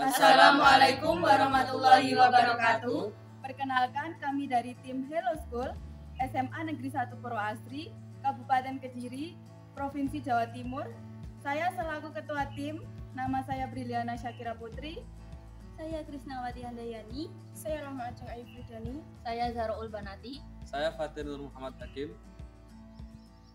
Assalamualaikum warahmatullahi wabarakatuh. Perkenalkan, kami dari tim Hello School SMA Negeri 1 Purwoasri, Kabupaten Kediri, Provinsi Jawa Timur. Saya selaku ketua tim, nama saya Briliana Syakira Putri. Saya Krisnawati Handayani. Saya Rahma Ajeng Ayu Fridani. Saya Zarul Banati. Saya Fatir Nur Muhammad Hakim.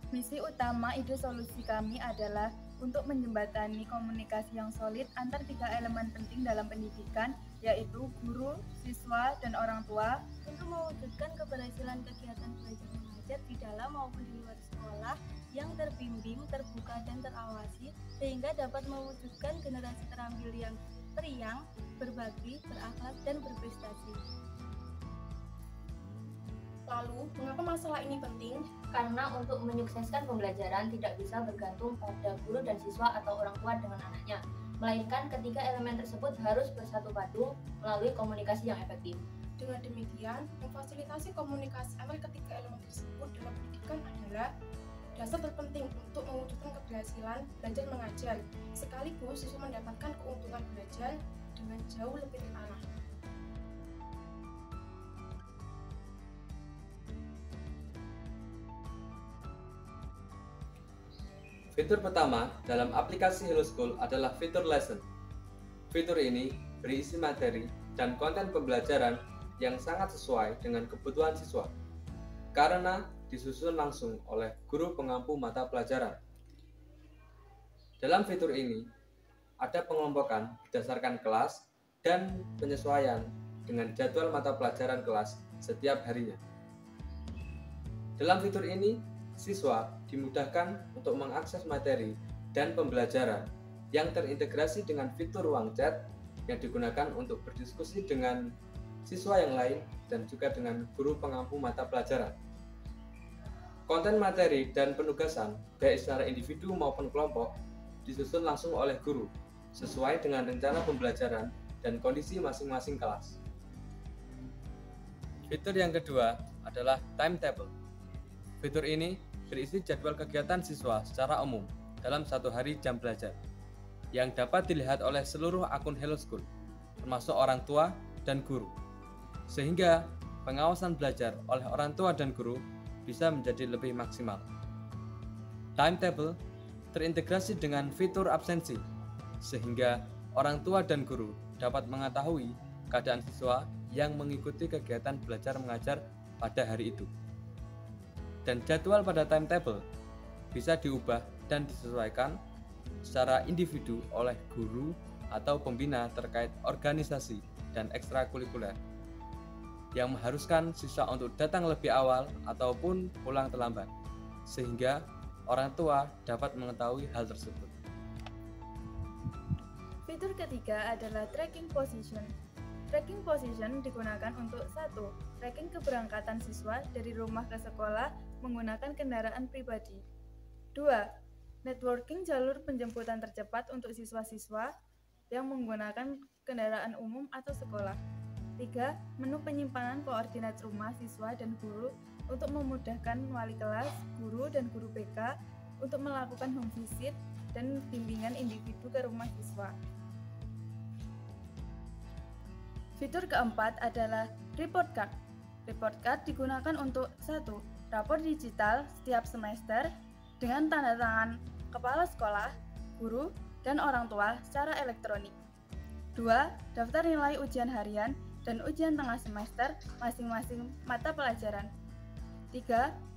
Misi utama ide solusi kami adalah untuk menjembatani komunikasi yang solid antar tiga elemen penting dalam pendidikan, yaitu guru, siswa, dan orang tua, untuk mewujudkan keberhasilan kegiatan belajar mengajar di dalam maupun di luar sekolah yang terbimbing, terbuka, dan terawasi, sehingga dapat mewujudkan generasi terampil yang periang, berbagi, berakhlak, dan berprestasi. Lalu, mengapa masalah ini penting? Karena untuk menyukseskan pembelajaran tidak bisa bergantung pada guru dan siswa atau orang tua dengan anaknya, melainkan ketiga elemen tersebut harus bersatu padu melalui komunikasi yang efektif. Dengan demikian, memfasilitasi komunikasi antar ketiga elemen tersebut dalam pendidikan adalah dasar terpenting untuk mewujudkan keberhasilan belajar mengajar, sekaligus siswa mendapatkan keuntungan belajar dengan jauh lebih terarah. Fitur pertama dalam aplikasi Hello School adalah fitur lesson. Fitur ini berisi materi dan konten pembelajaran yang sangat sesuai dengan kebutuhan siswa, karena disusun langsung oleh guru pengampu mata pelajaran. Dalam fitur ini, ada pengelompokan berdasarkan kelas dan penyesuaian dengan jadwal mata pelajaran kelas setiap harinya. Dalam fitur ini, siswa dimudahkan untuk mengakses materi dan pembelajaran yang terintegrasi dengan fitur ruang chat yang digunakan untuk berdiskusi dengan siswa yang lain dan juga dengan guru pengampu mata pelajaran. Konten materi dan penugasan, baik secara individu maupun kelompok, disusun langsung oleh guru sesuai dengan rencana pembelajaran dan kondisi masing-masing kelas. Fitur yang kedua adalah timetable. Fitur ini berisi jadwal kegiatan siswa secara umum dalam satu hari jam belajar yang dapat dilihat oleh seluruh akun Hello School, termasuk orang tua dan guru, sehingga pengawasan belajar oleh orang tua dan guru bisa menjadi lebih maksimal. Timetable terintegrasi dengan fitur absensi, sehingga orang tua dan guru dapat mengetahui keadaan siswa yang mengikuti kegiatan belajar mengajar pada hari itu. Dan jadwal pada timetable bisa diubah dan disesuaikan secara individu oleh guru atau pembina terkait organisasi dan ekstrakurikuler yang mengharuskan siswa untuk datang lebih awal ataupun pulang terlambat, sehingga orang tua dapat mengetahui hal tersebut. Fitur ketiga adalah tracking position. Tracking position digunakan untuk 1. Tracking keberangkatan siswa dari rumah ke sekolah menggunakan kendaraan pribadi. 2. Networking jalur penjemputan tercepat untuk siswa-siswa yang menggunakan kendaraan umum atau sekolah. 3. Menu penyimpanan koordinat rumah siswa dan guru untuk memudahkan wali kelas, guru, dan guru BK untuk melakukan home visit dan bimbingan individu ke rumah siswa. Fitur keempat adalah report card. Report card digunakan untuk 1. Rapor digital setiap semester dengan tanda tangan kepala sekolah, guru, dan orang tua secara elektronik. 2. Daftar nilai ujian harian dan ujian tengah semester masing-masing mata pelajaran. 3.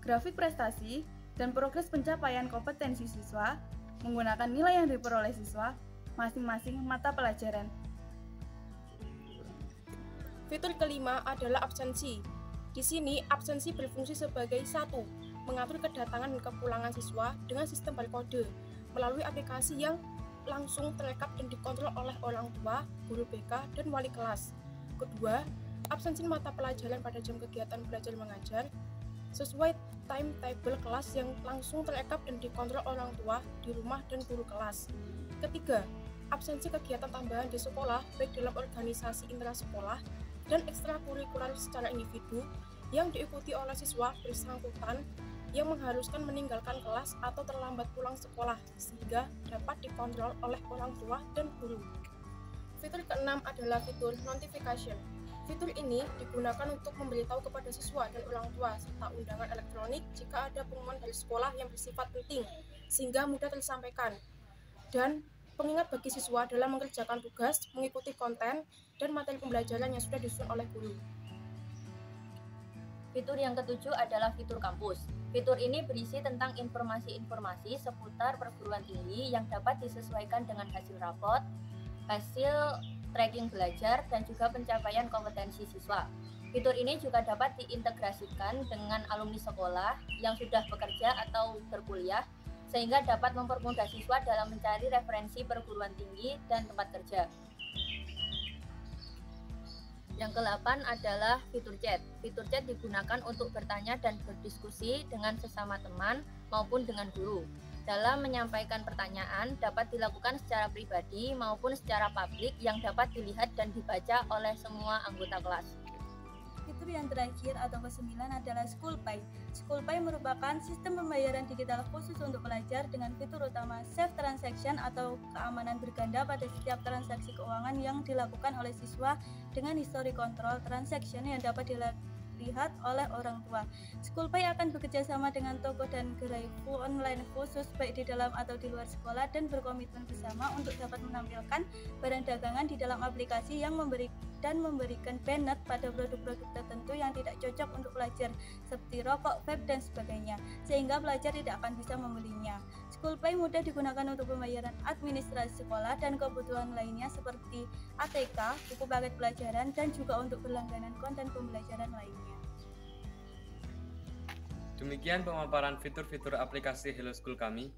Grafik prestasi dan progres pencapaian kompetensi siswa menggunakan nilai yang diperoleh siswa masing-masing mata pelajaran. Fitur kelima adalah absensi. Di sini, absensi berfungsi sebagai 1. Mengatur kedatangan dan kepulangan siswa dengan sistem barcode melalui aplikasi yang langsung terekam dan dikontrol oleh orang tua, guru BK, dan wali kelas. Kedua, absensi mata pelajaran pada jam kegiatan belajar mengajar sesuai timetable kelas yang langsung terekam dan dikontrol orang tua di rumah dan guru kelas. Ketiga, absensi kegiatan tambahan di sekolah baik dalam organisasi intrasekolah dan ekstrakurikuler secara individu yang diikuti oleh siswa bersangkutan yang mengharuskan meninggalkan kelas atau terlambat pulang sekolah sehingga dapat dikontrol oleh orang tua dan guru. Fitur keenam adalah fitur notification. Fitur ini digunakan untuk memberitahu kepada siswa dan orang tua serta undangan elektronik jika ada pengumuman dari sekolah yang bersifat penting sehingga mudah tersampaikan. Dan pengingat bagi siswa dalam mengerjakan tugas, mengikuti konten, dan materi pembelajaran yang sudah disusun oleh guru. Fitur yang ketujuh adalah fitur kampus. Fitur ini berisi tentang informasi-informasi seputar perguruan tinggi yang dapat disesuaikan dengan hasil rapot, hasil tracking belajar, dan juga pencapaian kompetensi siswa. Fitur ini juga dapat diintegrasikan dengan alumni sekolah yang sudah bekerja atau berkuliah, sehingga dapat mempermudah siswa dalam mencari referensi perguruan tinggi dan tempat kerja. Yang ke-8 adalah fitur chat. Fitur chat digunakan untuk bertanya dan berdiskusi dengan sesama teman maupun dengan guru. Dalam menyampaikan pertanyaan dapat dilakukan secara pribadi maupun secara publik yang dapat dilihat dan dibaca oleh semua anggota kelas. Fitur yang terakhir atau ke-9 adalah SchoolPay. SchoolPay merupakan sistem pembayaran digital khusus untuk pelajar dengan fitur utama safe transaction atau keamanan berganda pada setiap transaksi keuangan yang dilakukan oleh siswa dengan histori kontrol transaction yang dapat dilihat oleh orang tua. SchoolPay akan bekerja sama dengan toko dan gerai online khusus baik di dalam atau di luar sekolah dan berkomitmen bersama untuk dapat menampilkan barang dagangan di dalam aplikasi yang memberikan banned pada produk-produk tertentu yang tidak cocok untuk pelajar seperti rokok, vape, dan sebagainya, sehingga pelajar tidak akan bisa membelinya. SchoolPay mudah digunakan untuk pembayaran administrasi sekolah dan kebutuhan lainnya seperti ATK, buku paket pelajaran, dan juga untuk berlangganan konten pembelajaran lainnya. Demikian pemaparan fitur-fitur aplikasi Hello School kami.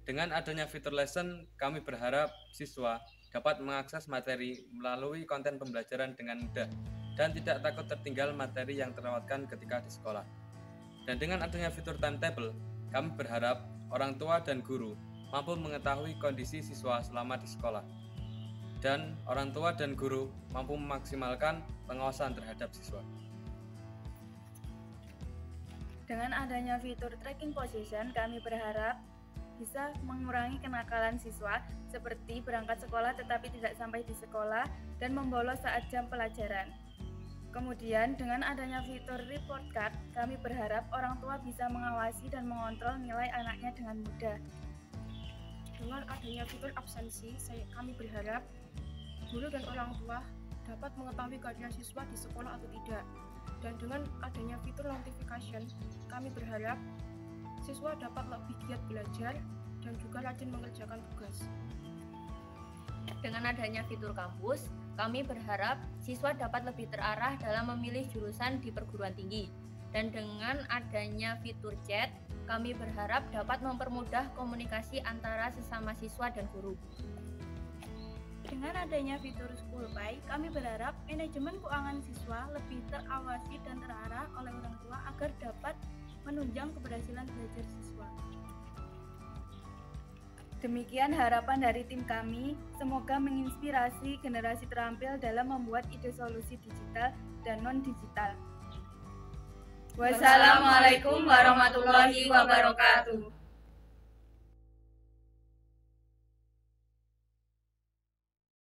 Dengan adanya fitur lesson, kami berharap siswa dapat mengakses materi melalui konten pembelajaran dengan mudah dan tidak takut tertinggal materi yang terlewatkan ketika di sekolah. Dan dengan adanya fitur timetable, kami berharap orang tua dan guru mampu mengetahui kondisi siswa selama di sekolah. Dan orang tua dan guru mampu memaksimalkan pengawasan terhadap siswa. Dengan adanya fitur tracking position, kami berharap bisa mengurangi kenakalan siswa seperti berangkat sekolah tetapi tidak sampai di sekolah dan membolos saat jam pelajaran. Kemudian dengan adanya fitur report card, kami berharap orang tua bisa mengawasi dan mengontrol nilai anaknya dengan mudah. Dengan adanya fitur absensi, kami berharap guru dan orang tua dapat mengetahui kehadiran siswa di sekolah atau tidak. Dan dengan adanya fitur notification, kami berharap siswa dapat lebih giat belajar dan juga rajin mengerjakan tugas. Dengan adanya fitur kampus, kami berharap siswa dapat lebih terarah dalam memilih jurusan di perguruan tinggi. Dan dengan adanya fitur chat, kami berharap dapat mempermudah komunikasi antara sesama siswa dan guru. Dengan adanya fitur SchoolPay, kami berharap manajemen keuangan siswa lebih terawasi dan terarah oleh orang tua agar dapat menunjang keberhasilan belajar siswa. Demikian harapan dari tim kami, semoga menginspirasi generasi terampil dalam membuat ide solusi digital dan non-digital. Wassalamualaikum warahmatullahi wabarakatuh.